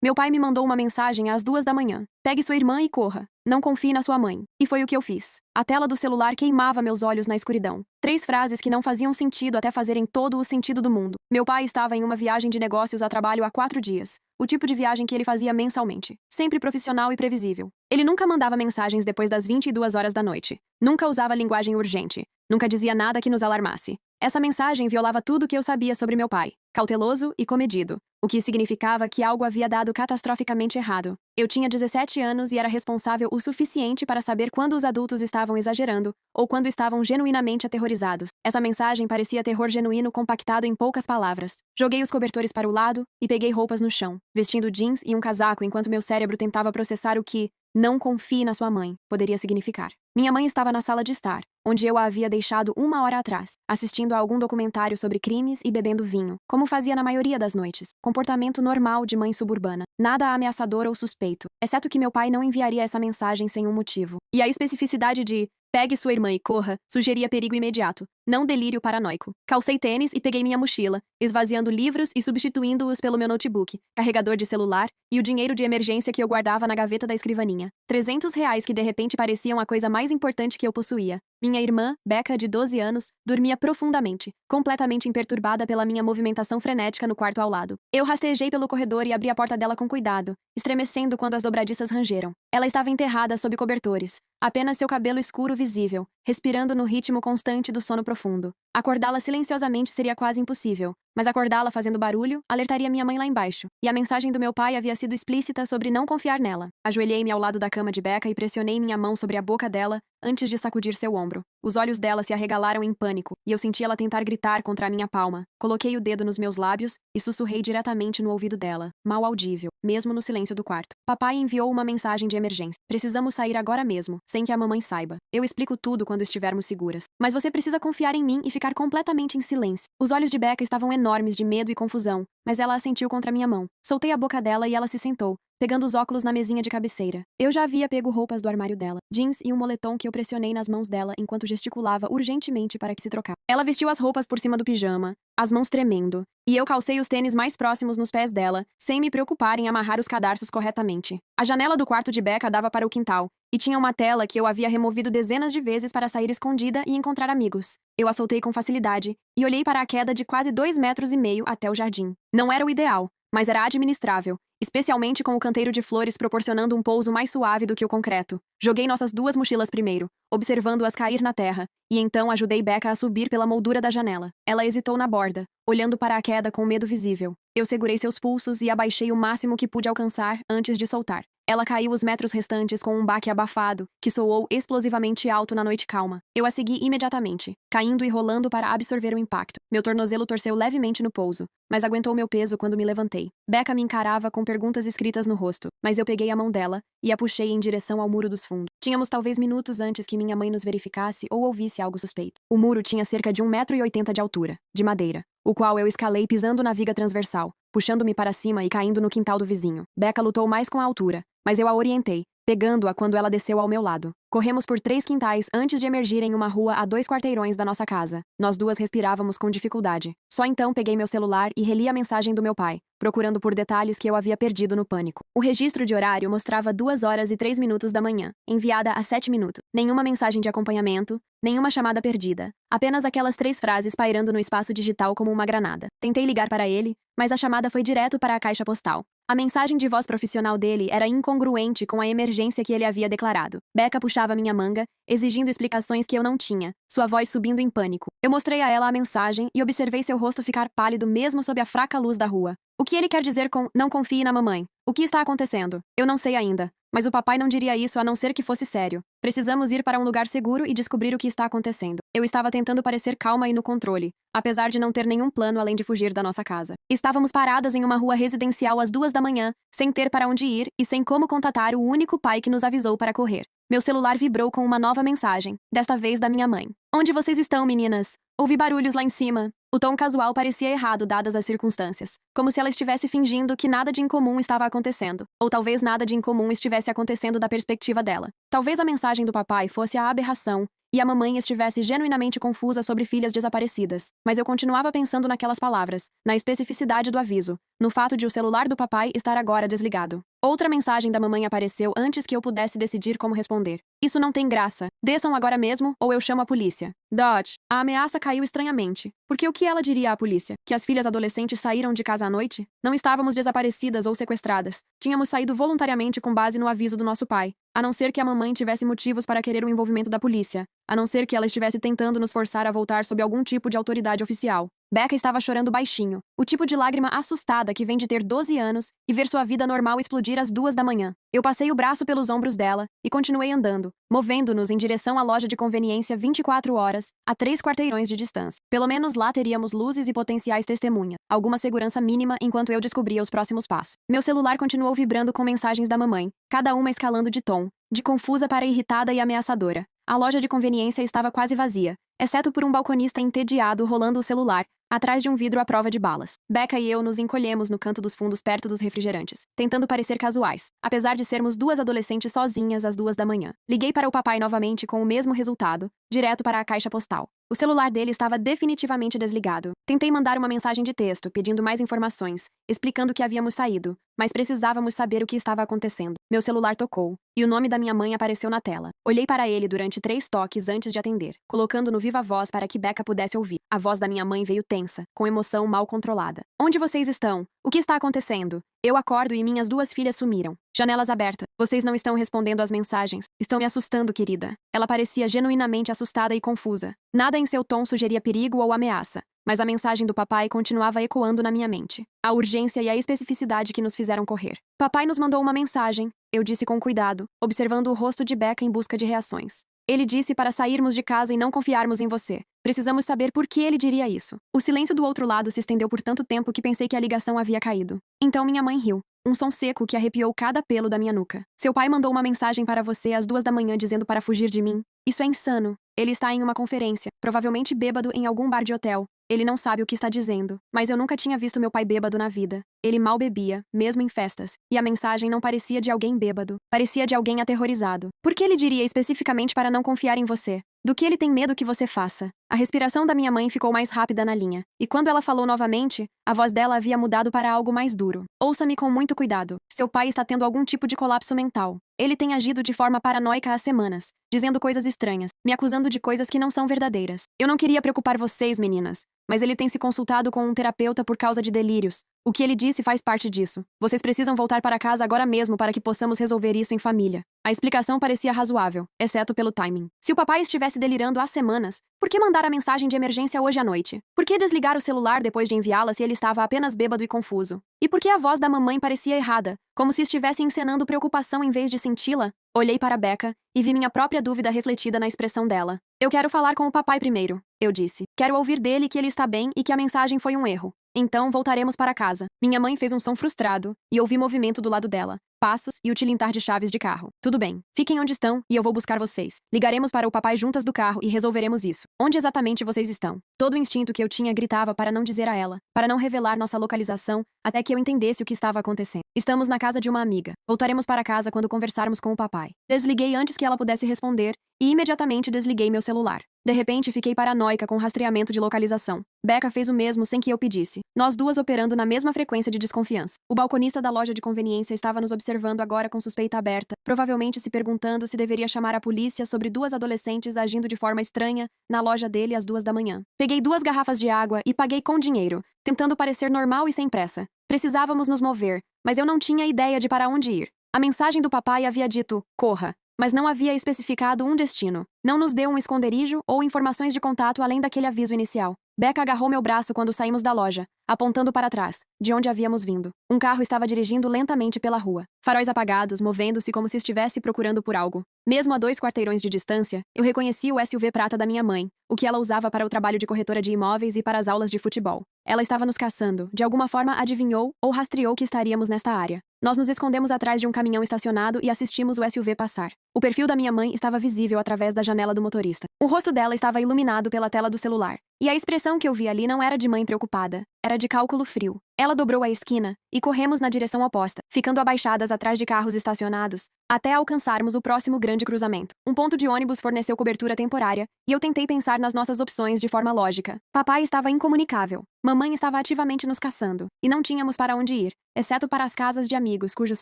Meu pai me mandou uma mensagem às 2 da manhã. Pegue sua irmã e corra. Não confie na sua mãe. E foi o que eu fiz. A tela do celular queimava meus olhos na escuridão. 3 frases que não faziam sentido até fazerem todo o sentido do mundo. Meu pai estava em uma viagem de negócios a trabalho há 4 dias. O tipo de viagem que ele fazia mensalmente. Sempre profissional e previsível. Ele nunca mandava mensagens depois das 22 horas da noite. Nunca usava linguagem urgente. Nunca dizia nada que nos alarmasse. Essa mensagem violava tudo o que eu sabia sobre meu pai. Cauteloso e comedido. O que significava que algo havia dado catastroficamente errado. Eu tinha 17 anos e era responsável o suficiente para saber quando os adultos estavam exagerando ou quando estavam genuinamente aterrorizados. Essa mensagem parecia terror genuíno compactado em poucas palavras. Joguei os cobertores para o lado e peguei roupas no chão, vestindo jeans e um casaco enquanto meu cérebro tentava processar o que "não confie na sua mãe" poderia significar. Minha mãe estava na sala de estar, onde eu a havia deixado 1 hora atrás, assistindo a algum documentário sobre crimes e bebendo vinho, como fazia na maioria das noites. Comportamento normal de mãe suburbana. Nada ameaçador ou suspeito, exceto que meu pai não enviaria essa mensagem sem um motivo. E a especificidade de "pegue sua irmã e corra" sugeria perigo imediato, não delírio paranoico. Calcei tênis e peguei minha mochila, esvaziando livros e substituindo-os pelo meu notebook, carregador de celular e o dinheiro de emergência que eu guardava na gaveta da escrivaninha. R$ 300 que de repente pareciam a coisa mais importante que eu possuía. Minha irmã, Becca, de 12 anos, dormia profundamente, completamente imperturbada pela minha movimentação frenética no quarto ao lado. Eu rastejei pelo corredor e abri a porta dela com cuidado, estremecendo quando as dobradiças rangeram. Ela estava enterrada sob cobertores, apenas seu cabelo escuro visível, respirando no ritmo constante do sono profundo. Acordá-la silenciosamente seria quase impossível, mas acordá-la fazendo barulho alertaria minha mãe lá embaixo, e a mensagem do meu pai havia sido explícita sobre não confiar nela. Ajoelhei-me ao lado da cama de Becca e pressionei minha mão sobre a boca dela antes de sacudir seu ombro. Os olhos dela se arregalaram em pânico, e eu senti ela tentar gritar contra a minha palma. Coloquei o dedo nos meus lábios e sussurrei diretamente no ouvido dela, mal audível, mesmo no silêncio do quarto. Papai enviou uma mensagem de emergência. Precisamos sair agora mesmo, sem que a mamãe saiba. Eu explico tudo quando estivermos seguras. Mas você precisa confiar em mim e ficar completamente em silêncio. Os olhos de Becca estavam enormes de medo e confusão, mas ela assentiu contra minha mão. Soltei a boca dela e ela se sentou, pegando os óculos na mesinha de cabeceira. Eu já havia pego roupas do armário dela, jeans e um moletom que eu pressionei nas mãos dela enquanto gesticulava urgentemente para que se trocasse. Ela vestiu as roupas por cima do pijama, as mãos tremendo, e eu calcei os tênis mais próximos nos pés dela, sem me preocupar em amarrar os cadarços corretamente. A janela do quarto de Becca dava para o quintal, e tinha uma tela que eu havia removido dezenas de vezes para sair escondida e encontrar amigos. Eu a soltei com facilidade, e olhei para a queda de quase 2,5 metros até o jardim. Não era o ideal, mas era administrável, especialmente com o canteiro de flores proporcionando um pouso mais suave do que o concreto. Joguei nossas 2 mochilas primeiro, observando-as cair na terra, e então ajudei Becca a subir pela moldura da janela. Ela hesitou na borda, olhando para a queda com medo visível. Eu segurei seus pulsos e abaixei o máximo que pude alcançar antes de soltar. Ela caiu os metros restantes com um baque abafado, que soou explosivamente alto na noite calma. Eu a segui imediatamente, caindo e rolando para absorver o impacto. Meu tornozelo torceu levemente no pouso, mas aguentou meu peso quando me levantei. Becca me encarava com perguntas escritas no rosto, mas eu peguei a mão dela e a puxei em direção ao muro dos fundos. Tínhamos talvez minutos antes que minha mãe nos verificasse ou ouvisse algo suspeito. O muro tinha cerca de 1,80 m de altura, de madeira, o qual eu escalei pisando na viga transversal, puxando-me para cima e caindo no quintal do vizinho. Becca lutou mais com a altura, mas eu a orientei, pegando-a quando ela desceu ao meu lado. Corremos por 3 quintais antes de emergir em uma rua a 2 quarteirões da nossa casa. Nós duas respirávamos com dificuldade. Só então peguei meu celular e reli a mensagem do meu pai, procurando por detalhes que eu havia perdido no pânico. O registro de horário mostrava 2 horas e 3 minutos da manhã, enviada há 7 minutos. Nenhuma mensagem de acompanhamento, nenhuma chamada perdida. Apenas aquelas 3 frases pairando no espaço digital como uma granada. Tentei ligar para ele, mas a chamada foi direto para a caixa postal. A mensagem de voz profissional dele era incongruente com a emergência que ele havia declarado. Becca puxava minha manga, exigindo explicações que eu não tinha, sua voz subindo em pânico. Eu mostrei a ela a mensagem e observei seu rosto ficar pálido mesmo sob a fraca luz da rua. O que ele quer dizer com "não confie na mamãe"? O que está acontecendo? Eu não sei ainda. Mas o papai não diria isso a não ser que fosse sério. Precisamos ir para um lugar seguro e descobrir o que está acontecendo. Eu estava tentando parecer calma e no controle, apesar de não ter nenhum plano além de fugir da nossa casa. Estávamos paradas em uma rua residencial às 2 da manhã, sem ter para onde ir e sem como contatar o único pai que nos avisou para correr. Meu celular vibrou com uma nova mensagem, desta vez da minha mãe. "Onde vocês estão, meninas? Ouvi barulhos lá em cima." O tom casual parecia errado dadas as circunstâncias, como se ela estivesse fingindo que nada de incomum estava acontecendo, ou talvez nada de incomum estivesse acontecendo da perspectiva dela. Talvez a mensagem do papai fosse a aberração, e a mamãe estivesse genuinamente confusa sobre filhas desaparecidas. Mas eu continuava pensando naquelas palavras, na especificidade do aviso, no fato de o celular do papai estar agora desligado. Outra mensagem da mamãe apareceu antes que eu pudesse decidir como responder. Isso não tem graça. Desçam agora mesmo ou eu chamo a polícia. Dodge. A ameaça caiu estranhamente. Porque o que ela diria à polícia? Que as filhas adolescentes saíram de casa à noite? Não estávamos desaparecidas ou sequestradas. Tínhamos saído voluntariamente com base no aviso do nosso pai. A não ser que a mamãe tivesse motivos para querer o envolvimento da polícia. A não ser que ela estivesse tentando nos forçar a voltar sob algum tipo de autoridade oficial. Becca estava chorando baixinho, o tipo de lágrima assustada que vem de ter 12 anos e ver sua vida normal explodir às 2 da manhã. Eu passei o braço pelos ombros dela e continuei andando, movendo-nos em direção à loja de conveniência 24 horas, a 3 quarteirões de distância. Pelo menos lá teríamos luzes e potenciais testemunhas, alguma segurança mínima enquanto eu descobria os próximos passos. Meu celular continuou vibrando com mensagens da mamãe, cada uma escalando de tom, de confusa para irritada e ameaçadora. A loja de conveniência estava quase vazia, exceto por um balconista entediado rolando o celular, atrás de um vidro à prova de balas. Becca e eu nos encolhemos no canto dos fundos perto dos refrigerantes, tentando parecer casuais, apesar de sermos duas adolescentes sozinhas às 2 da manhã. Liguei para o papai novamente com o mesmo resultado, direto para a caixa postal. O celular dele estava definitivamente desligado. Tentei mandar uma mensagem de texto, pedindo mais informações, explicando que havíamos saído, mas precisávamos saber o que estava acontecendo. Meu celular tocou, e o nome da minha mãe apareceu na tela. Olhei para ele durante 3 toques antes de atender, colocando no viva voz para que Becca pudesse ouvir. A voz da minha mãe veio tensa, com emoção mal controlada. Onde vocês estão? O que está acontecendo? Eu acordo e minhas 2 filhas sumiram. Janelas abertas. Vocês não estão respondendo às mensagens. Estão me assustando, querida. Ela parecia genuinamente assustada e confusa. Nada em seu tom sugeria perigo ou ameaça, mas a mensagem do papai continuava ecoando na minha mente. A urgência e a especificidade que nos fizeram correr. Papai nos mandou uma mensagem, eu disse com cuidado, observando o rosto de Becca em busca de reações. Ele disse para sairmos de casa e não confiarmos em você. Precisamos saber por que ele diria isso. O silêncio do outro lado se estendeu por tanto tempo que pensei que a ligação havia caído. Então minha mãe riu. Um som seco que arrepiou cada pelo da minha nuca. Seu pai mandou uma mensagem para você às 2 da manhã dizendo para fugir de mim. Isso é insano. Ele está em uma conferência, provavelmente bêbado em algum bar de hotel. Ele não sabe o que está dizendo, mas eu nunca tinha visto meu pai bêbado na vida. Ele mal bebia, mesmo em festas, e a mensagem não parecia de alguém bêbado, parecia de alguém aterrorizado. Por que ele diria especificamente para não confiar em você? Do que ele tem medo que você faça? A respiração da minha mãe ficou mais rápida na linha, e quando ela falou novamente, a voz dela havia mudado para algo mais duro. Ouça-me com muito cuidado. Seu pai está tendo algum tipo de colapso mental. Ele tem agido de forma paranoica há semanas, dizendo coisas estranhas, me acusando de coisas que não são verdadeiras. Eu não queria preocupar vocês, meninas, mas ele tem se consultado com um terapeuta por causa de delírios. O que ele disse faz parte disso. Vocês precisam voltar para casa agora mesmo para que possamos resolver isso em família. A explicação parecia razoável, exceto pelo timing. Se o papai estivesse delirando há semanas, por que mandar a mensagem de emergência hoje à noite? Por que desligar o celular depois de enviá-la se ele estava apenas bêbado e confuso? E por que a voz da mamãe parecia errada, como se estivesse encenando preocupação em vez de senti-la? Olhei para Becca e vi minha própria dúvida refletida na expressão dela. Eu quero falar com o papai primeiro, eu disse. Quero ouvir dele que ele está bem e que a mensagem foi um erro. Então voltaremos para casa. Minha mãe fez um som frustrado e ouvi movimento do lado dela. Passos e o tilintar de chaves de carro. Tudo bem. Fiquem onde estão e eu vou buscar vocês. Ligaremos para o papai juntas do carro e resolveremos isso. Onde exatamente vocês estão? Todo o instinto que eu tinha gritava para não dizer a ela, para não revelar nossa localização, até que eu entendesse o que estava acontecendo. Estamos na casa de uma amiga. Voltaremos para casa quando conversarmos com o papai. Desliguei antes que ela pudesse responder e imediatamente desliguei meu celular. De repente, fiquei paranoica com o rastreamento de localização. Becca fez o mesmo sem que eu pedisse. Nós duas operando na mesma frequência de desconfiança. O balconista da loja de conveniência estava nos observando agora com suspeita aberta, provavelmente se perguntando se deveria chamar a polícia sobre 2 adolescentes agindo de forma estranha na loja dele às 2 da manhã. Peguei 2 garrafas de água e paguei com dinheiro, tentando parecer normal e sem pressa. Precisávamos nos mover, mas eu não tinha ideia de para onde ir. A mensagem do papai havia dito, corra, mas não havia especificado um destino. Não nos deu um esconderijo ou informações de contato além daquele aviso inicial. Becca agarrou meu braço quando saímos da loja, apontando para trás, de onde havíamos vindo. Um carro estava dirigindo lentamente pela rua. Faróis apagados, movendo-se como se estivesse procurando por algo. Mesmo a 2 quarteirões de distância, eu reconheci o SUV prata da minha mãe, o que ela usava para o trabalho de corretora de imóveis e para as aulas de futebol. Ela estava nos caçando, de alguma forma adivinhou ou rastreou que estaríamos nesta área. Nós nos escondemos atrás de um caminhão estacionado e assistimos o SUV passar. O perfil da minha mãe estava visível através da janela do motorista. O rosto dela estava iluminado pela tela do celular. E a expressão que eu vi ali não era de mãe preocupada. era de cálculo frio. Ela dobrou a esquina e corremos na direção oposta, ficando abaixadas atrás de carros estacionados, até alcançarmos o próximo grande cruzamento. Um ponto de ônibus forneceu cobertura temporária, e eu tentei pensar nas nossas opções de forma lógica. Papai estava incomunicável. Mamãe estava ativamente nos caçando, e não tínhamos para onde ir, exceto para as casas de amigos cujos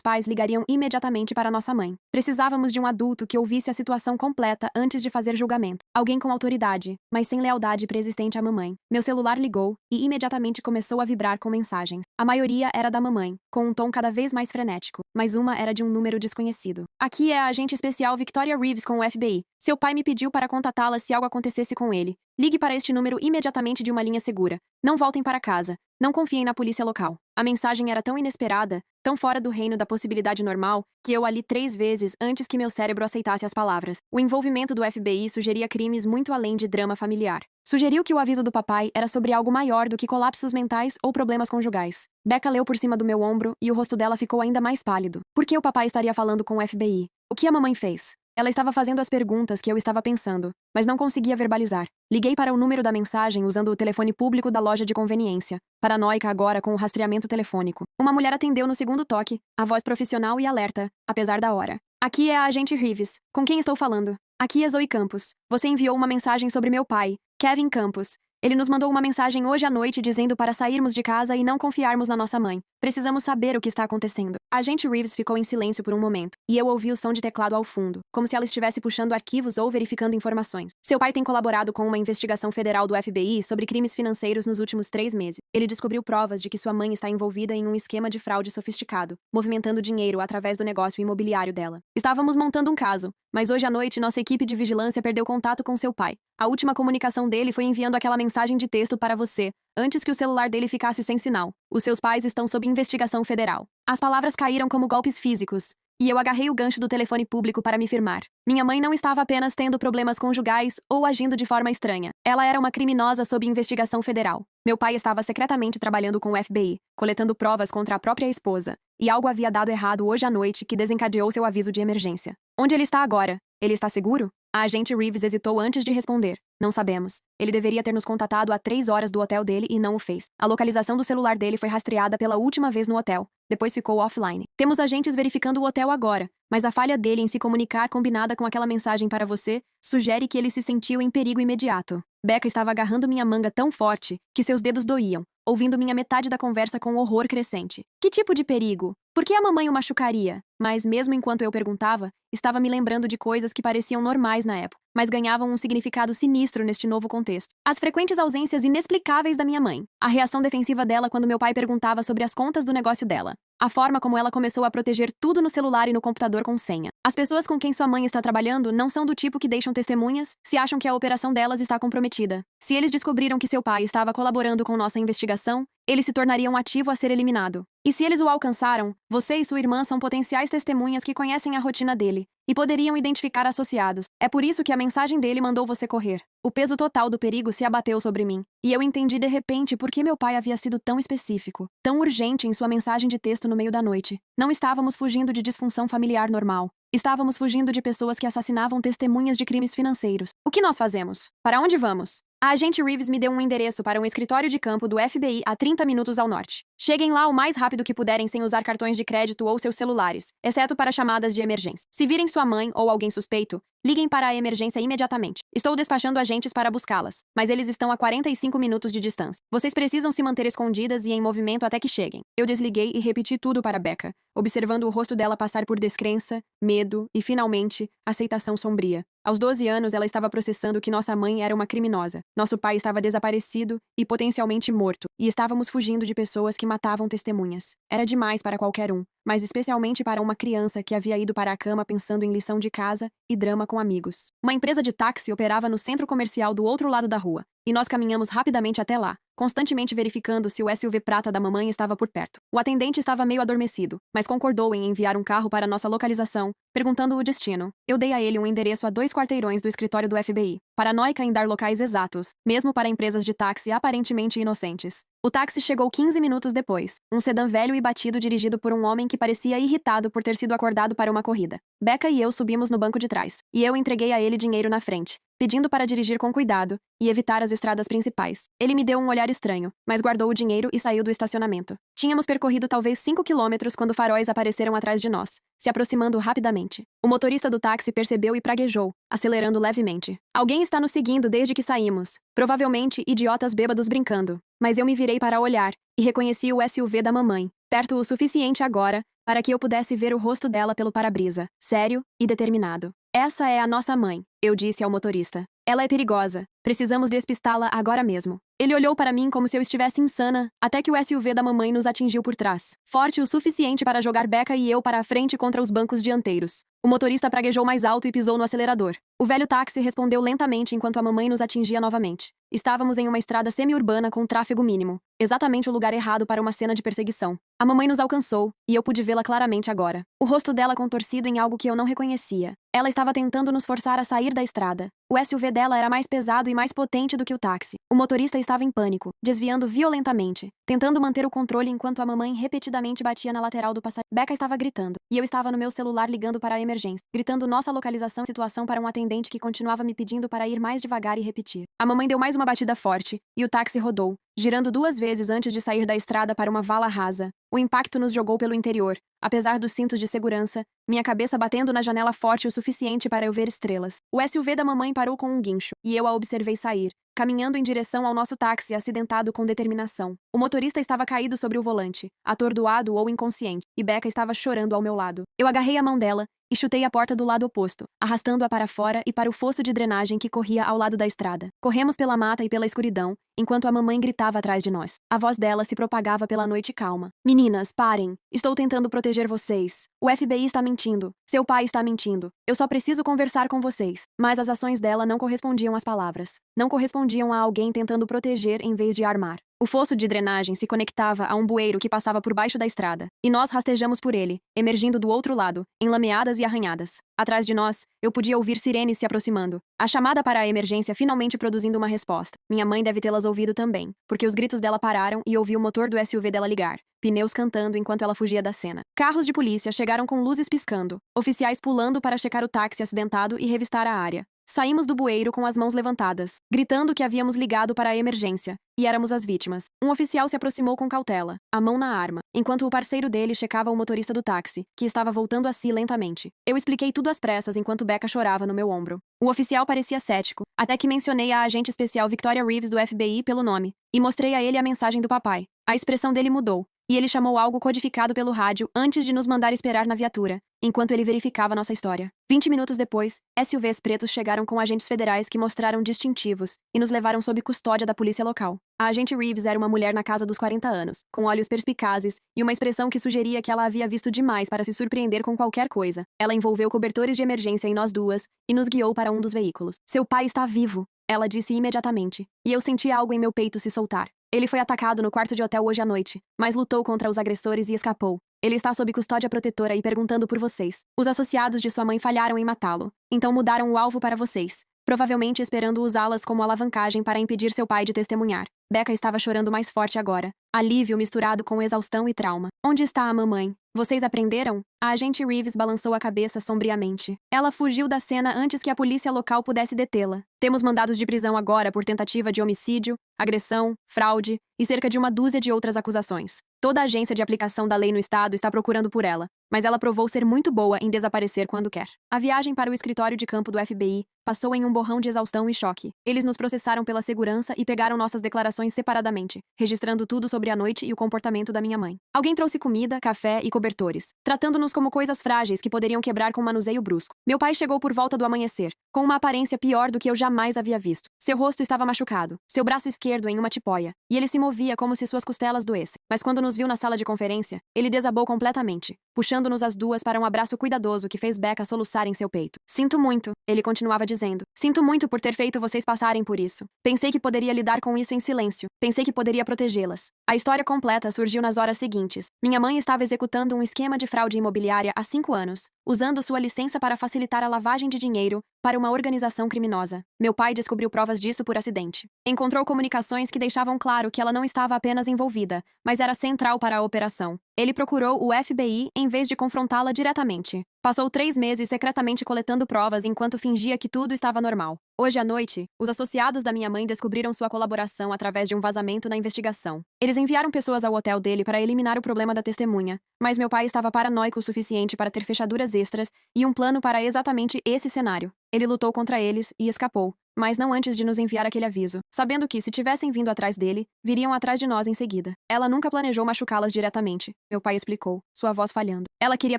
pais ligariam imediatamente para nossa mãe. Precisávamos de um adulto que ouvisse a situação completa antes de fazer julgamento. Alguém com autoridade, mas sem lealdade preexistente à mamãe. Meu celular ligou e imediatamente começou a vibrar com mensagens. A maioria era da mamãe, com um tom cada vez mais frenético, mas uma era de um número desconhecido. Aqui é a agente especial Victoria Reeves com o FBI. Seu pai me pediu para contatá-la se algo acontecesse com ele. Ligue para este número imediatamente de uma linha segura. Não voltem para casa. Não confiem na polícia local. A mensagem era tão inesperada, tão fora do reino da possibilidade normal, que eu a li 3 vezes antes que meu cérebro aceitasse as palavras. O envolvimento do FBI sugeria crimes muito além de drama familiar. Sugeriu que o aviso do papai era sobre algo maior do que colapsos mentais ou problemas conjugais. Becca leu por cima do meu ombro e o rosto dela ficou ainda mais pálido. Por que o papai estaria falando com o FBI? O que a mamãe fez? Ela estava fazendo as perguntas que eu estava pensando, mas não conseguia verbalizar. Liguei para o número da mensagem usando o telefone público da loja de conveniência, paranoica agora com o rastreamento telefônico. Uma mulher atendeu no segundo toque, a voz profissional e alerta, apesar da hora. Aqui é a agente Reeves. Com quem estou falando? Aqui é Zoe Campos. Você enviou uma mensagem sobre meu pai, Kevin Campos. Ele nos mandou uma mensagem hoje à noite dizendo para sairmos de casa e não confiarmos na nossa mãe. Precisamos saber o que está acontecendo. A agente Reeves ficou em silêncio por um momento, e eu ouvi o som de teclado ao fundo, como se ela estivesse puxando arquivos ou verificando informações. Seu pai tem colaborado com uma investigação federal do FBI sobre crimes financeiros nos últimos 3 meses. Ele descobriu provas de que sua mãe está envolvida em um esquema de fraude sofisticado, movimentando dinheiro através do negócio imobiliário dela. Estávamos montando um caso, mas hoje à noite nossa equipe de vigilância perdeu contato com seu pai. A última comunicação dele foi enviando aquela mensagem de texto para você, antes que o celular dele ficasse sem sinal. Os seus pais estão sob investigação federal. As palavras caíram como golpes físicos, e eu agarrei o gancho do telefone público para me firmar. Minha mãe não estava apenas tendo problemas conjugais ou agindo de forma estranha. Ela era uma criminosa sob investigação federal. Meu pai estava secretamente trabalhando com o FBI, coletando provas contra a própria esposa, e algo havia dado errado hoje à noite que desencadeou seu aviso de emergência. Onde ele está agora? Ele está seguro? A agente Reeves hesitou antes de responder. Não sabemos. Ele deveria ter nos contatado há 3 horas do hotel dele e não o fez. A localização do celular dele foi rastreada pela última vez no hotel. Depois ficou offline. Temos agentes verificando o hotel agora, mas a falha dele em se comunicar combinada com aquela mensagem para você sugere que ele se sentiu em perigo imediato. Becca estava agarrando minha manga tão forte que seus dedos doíam, ouvindo minha metade da conversa com horror crescente. Que tipo de perigo? Por que a mamãe o machucaria? Mas, mesmo enquanto eu perguntava, estava me lembrando de coisas que pareciam normais na época, mas ganhavam um significado sinistro neste novo contexto. As frequentes ausências inexplicáveis da minha mãe. A reação defensiva dela quando meu pai perguntava sobre as contas do negócio dela. A forma como ela começou a proteger tudo no celular e no computador com senha. As pessoas com quem sua mãe está trabalhando não são do tipo que deixam testemunhas se acham que a operação delas está comprometida. Se eles descobriram que seu pai estava colaborando com nossa investigação, ele se tornaria um ativo a ser eliminado. E se eles o alcançaram, você e sua irmã são potenciais testemunhas que conhecem a rotina dele e poderiam identificar associados. É por isso que a mensagem dele mandou você correr. O peso total do perigo se abateu sobre mim, e eu entendi de repente por que meu pai havia sido tão específico, tão urgente em sua mensagem de texto no meio da noite. Não estávamos fugindo de disfunção familiar normal. Estávamos fugindo de pessoas que assassinavam testemunhas de crimes financeiros. O que nós fazemos? Para onde vamos? A agente Reeves me deu um endereço para um escritório de campo do FBI a 30 minutos ao norte. Cheguem lá o mais rápido que puderem sem usar cartões de crédito ou seus celulares, exceto para chamadas de emergência. Se virem sua mãe ou alguém suspeito, liguem para a emergência imediatamente. Estou despachando agentes para buscá-las, mas eles estão a 45 minutos de distância. Vocês precisam se manter escondidas e em movimento até que cheguem. Eu desliguei e repeti tudo para Becca, observando o rosto dela passar por descrença, medo e, finalmente, aceitação sombria. Aos 12 anos, ela estava processando que nossa mãe era uma criminosa. Nosso pai estava desaparecido e potencialmente morto, e estávamos fugindo de pessoas que matavam testemunhas. Era demais para qualquer um, mas especialmente para uma criança que havia ido para a cama pensando em lição de casa e drama com amigos. Uma empresa de táxi operava no centro comercial do outro lado da rua, e nós caminhamos rapidamente até lá, constantemente verificando se o SUV prata da mamãe estava por perto. O atendente estava meio adormecido, mas concordou em enviar um carro para nossa localização, perguntando o destino. Eu dei a ele um endereço a 2 quarteirões do escritório do FBI, paranoica em dar locais exatos, mesmo para empresas de táxi aparentemente inocentes. O táxi chegou 15 minutos depois, um sedã velho e batido dirigido por um homem que parecia irritado por ter sido acordado para uma corrida. Becca e eu subimos no banco de trás, e eu entreguei a ele dinheiro na frente. pedindo para dirigir com cuidado e evitar as estradas principais. Ele me deu um olhar estranho, mas guardou o dinheiro e saiu do estacionamento. Tínhamos percorrido talvez 5 quilômetros quando faróis apareceram atrás de nós, se aproximando rapidamente. O motorista do táxi percebeu e praguejou, acelerando levemente. Alguém está nos seguindo desde que saímos. Provavelmente idiotas bêbados brincando. Mas eu me virei para olhar e reconheci o SUV da mamãe, perto o suficiente agora para que eu pudesse ver o rosto dela pelo para-brisa, sério e determinado. Essa é a nossa mãe, eu disse ao motorista. Ela é perigosa. Precisamos despistá-la agora mesmo. Ele olhou para mim como se eu estivesse insana, até que o SUV da mamãe nos atingiu por trás, forte o suficiente para jogar Becca e eu para a frente contra os bancos dianteiros. O motorista praguejou mais alto e pisou no acelerador. O velho táxi respondeu lentamente enquanto a mamãe nos atingia novamente. Estávamos em uma estrada semi-urbana com tráfego mínimo, exatamente o lugar errado para uma cena de perseguição. A mamãe nos alcançou, e eu pude vê-la claramente agora. O rosto dela contorcido em algo que eu não reconhecia. Ela estava tentando nos forçar a sair da estrada. O SUV dela era mais pesado e mais potente do que o táxi. O motorista estava em pânico, desviando violentamente, tentando manter o controle enquanto a mamãe repetidamente batia na lateral do passageiro. Becca estava gritando, e eu estava no meu celular ligando para a emergência, gritando nossa localização e situação para um atendente que continuava me pedindo para ir mais devagar e repetir. A mamãe deu mais uma batida forte, e o táxi rodou, girando 2 vezes antes de sair da estrada para uma vala rasa. O impacto nos jogou pelo interior. Apesar dos cintos de segurança, minha cabeça batendo na janela forte o suficiente para eu ver estrelas. O SUV da mamãe parou com um guincho, e eu a observei sair, caminhando em direção ao nosso táxi acidentado com determinação. O motorista estava caído sobre o volante, atordoado ou inconsciente, e Becca estava chorando ao meu lado. Eu agarrei a mão dela e chutei a porta do lado oposto, arrastando-a para fora e para o fosso de drenagem que corria ao lado da estrada. Corremos pela mata e pela escuridão, enquanto a mamãe gritava atrás de nós. A voz dela se propagava pela noite calma. Meninas, parem. Estou tentando proteger vocês. O FBI está mentindo. Seu pai está mentindo. Eu só preciso conversar com vocês. Mas as ações dela não correspondiam às palavras. Não correspondiam a alguém tentando proteger em vez de armar. O fosso de drenagem se conectava a um bueiro que passava por baixo da estrada, e nós rastejamos por ele, emergindo do outro lado, enlameadas e arranhadas. Atrás de nós, eu podia ouvir sirenes se aproximando. A chamada para a emergência finalmente produzindo uma resposta. Minha mãe deve tê-las ouvido também, porque os gritos dela pararam e ouvi o motor do SUV dela ligar, pneus cantando enquanto ela fugia da cena. Carros de polícia chegaram com luzes piscando, oficiais pulando para checar o táxi acidentado e revistar a área. Saímos do bueiro com as mãos levantadas, gritando que havíamos ligado para a emergência, e éramos as vítimas. Um oficial se aproximou com cautela, a mão na arma, enquanto o parceiro dele checava o motorista do táxi, que estava voltando a si lentamente. Eu expliquei tudo às pressas enquanto Becca chorava no meu ombro. O oficial parecia cético, até que mencionei a agente especial Victoria Reeves do FBI pelo nome, e mostrei a ele a mensagem do papai. A expressão dele mudou, e ele chamou algo codificado pelo rádio antes de nos mandar esperar na viatura, enquanto ele verificava nossa história. 20 minutos depois, SUVs pretos chegaram com agentes federais que mostraram distintivos e nos levaram sob custódia da polícia local. A agente Reeves era uma mulher na casa dos 40 anos, com olhos perspicazes e uma expressão que sugeria que ela havia visto demais para se surpreender com qualquer coisa. Ela envolveu cobertores de emergência em nós duas e nos guiou para um dos veículos. Seu pai está vivo, ela disse imediatamente, e eu senti algo em meu peito se soltar. Ele foi atacado no quarto de hotel hoje à noite, mas lutou contra os agressores e escapou. Ele está sob custódia protetora e perguntando por vocês. Os associados de sua mãe falharam em matá-lo, então mudaram o alvo para vocês, provavelmente esperando usá-las como alavancagem para impedir seu pai de testemunhar. Becca estava chorando mais forte agora, alívio misturado com exaustão e trauma. Onde está a mamãe? Vocês aprenderam? A agente Reeves balançou a cabeça sombriamente. Ela fugiu da cena antes que a polícia local pudesse detê-la. Temos mandados de prisão agora por tentativa de homicídio, agressão, fraude e cerca de uma dúzia de outras acusações. Toda a agência de aplicação da lei no estado está procurando por ela, mas ela provou ser muito boa em desaparecer quando quer. A viagem para o escritório de campo do FBI passou em um borrão de exaustão e choque. Eles nos processaram pela segurança e pegaram nossas declarações separadamente, registrando tudo sobre a noite e o comportamento da minha mãe. Alguém trouxe comida, café e cobertores, tratando-nos como coisas frágeis que poderiam quebrar com um manuseio brusco. Meu pai chegou por volta do amanhecer, com uma aparência pior do que eu jamais havia visto. Seu rosto estava machucado, seu braço esquerdo em uma tipóia, e ele se movia como se suas costelas doessem. Mas quando nos viu na sala de conferência, ele desabou completamente, puxando-nos as duas para um abraço cuidadoso que fez Becca soluçar em seu peito. Sinto muito, ele continuava dizendo. Sinto muito por ter feito vocês passarem por isso. Pensei que poderia lidar com isso em silêncio. Pensei que poderia protegê-las. A história completa surgiu nas horas seguintes. Minha mãe estava executando um esquema de fraude imobiliária há 5 anos, usando sua licença para facilitar a lavagem de dinheiro para uma organização criminosa. Meu pai descobriu provas disso por acidente. Encontrou comunicações que deixavam claro que ela não estava apenas envolvida, mas era central para a operação. Ele procurou o FBI em vez de confrontá-la diretamente. Passou 3 meses secretamente coletando provas enquanto fingia que tudo estava normal. Hoje à noite, os associados da minha mãe descobriram sua colaboração através de um vazamento na investigação. Eles enviaram pessoas ao hotel dele para eliminar o problema da testemunha, mas meu pai estava paranoico o suficiente para ter fechaduras extras e um plano para exatamente esse cenário. Ele lutou contra eles e escapou, mas não antes de nos enviar aquele aviso, sabendo que, se tivessem vindo atrás dele, viriam atrás de nós em seguida. Ela nunca planejou machucá-las diretamente, meu pai explicou, sua voz falhando. Ela queria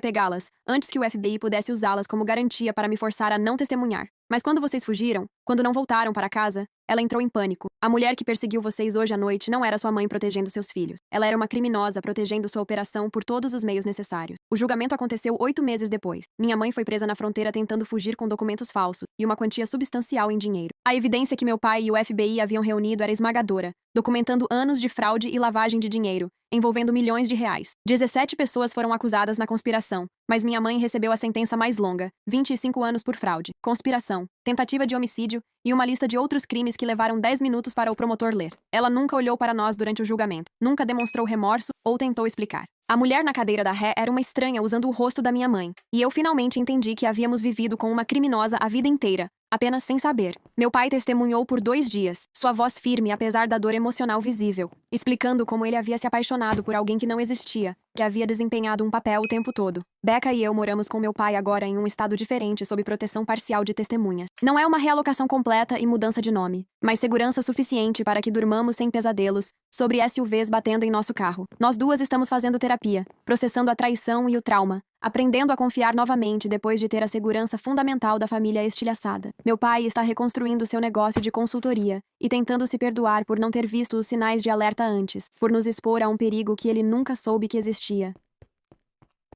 pegá-las, antes que o FBI pudesse usá-las como garantia para me forçar a não testemunhar. Mas quando vocês fugiram, quando não voltaram para casa, ela entrou em pânico. A mulher que perseguiu vocês hoje à noite não era sua mãe protegendo seus filhos. Ela era uma criminosa protegendo sua operação por todos os meios necessários. O julgamento aconteceu 8 meses depois. Minha mãe foi presa na fronteira tentando fugir com documentos falsos e uma quantia substancial em dinheiro. A evidência que meu pai e o FBI haviam reunido era esmagadora, documentando anos de fraude e lavagem de dinheiro, envolvendo milhões de reais. 17 pessoas foram acusadas na conspiração, mas minha mãe recebeu a sentença mais longa, 25 anos por fraude, conspiração, tentativa de homicídio e uma lista de outros crimes que levaram 10 minutos para o promotor ler. Ela nunca olhou para nós durante o julgamento, nunca demonstrou remorso ou tentou explicar. A mulher na cadeira da ré era uma estranha usando o rosto da minha mãe, e eu finalmente entendi que havíamos vivido com uma criminosa a vida inteira, apenas sem saber. Meu pai testemunhou por 2 dias, sua voz firme apesar da dor emocional visível, explicando como ele havia se apaixonado por alguém que não existia, que havia desempenhado um papel o tempo todo. Becca e eu moramos com meu pai agora em um estado diferente sob proteção parcial de testemunhas. Não é uma realocação completa e mudança de nome, mas segurança suficiente para que durmamos sem pesadelos, sobre SUVs batendo em nosso carro. Nós duas estamos fazendo terapia, processando a traição e o trauma, aprendendo a confiar novamente depois de ter a segurança fundamental da família estilhaçada. Meu pai está reconstruindo seu negócio de consultoria e tentando se perdoar por não ter visto os sinais de alerta antes, por nos expor a um perigo que ele nunca soube que existia.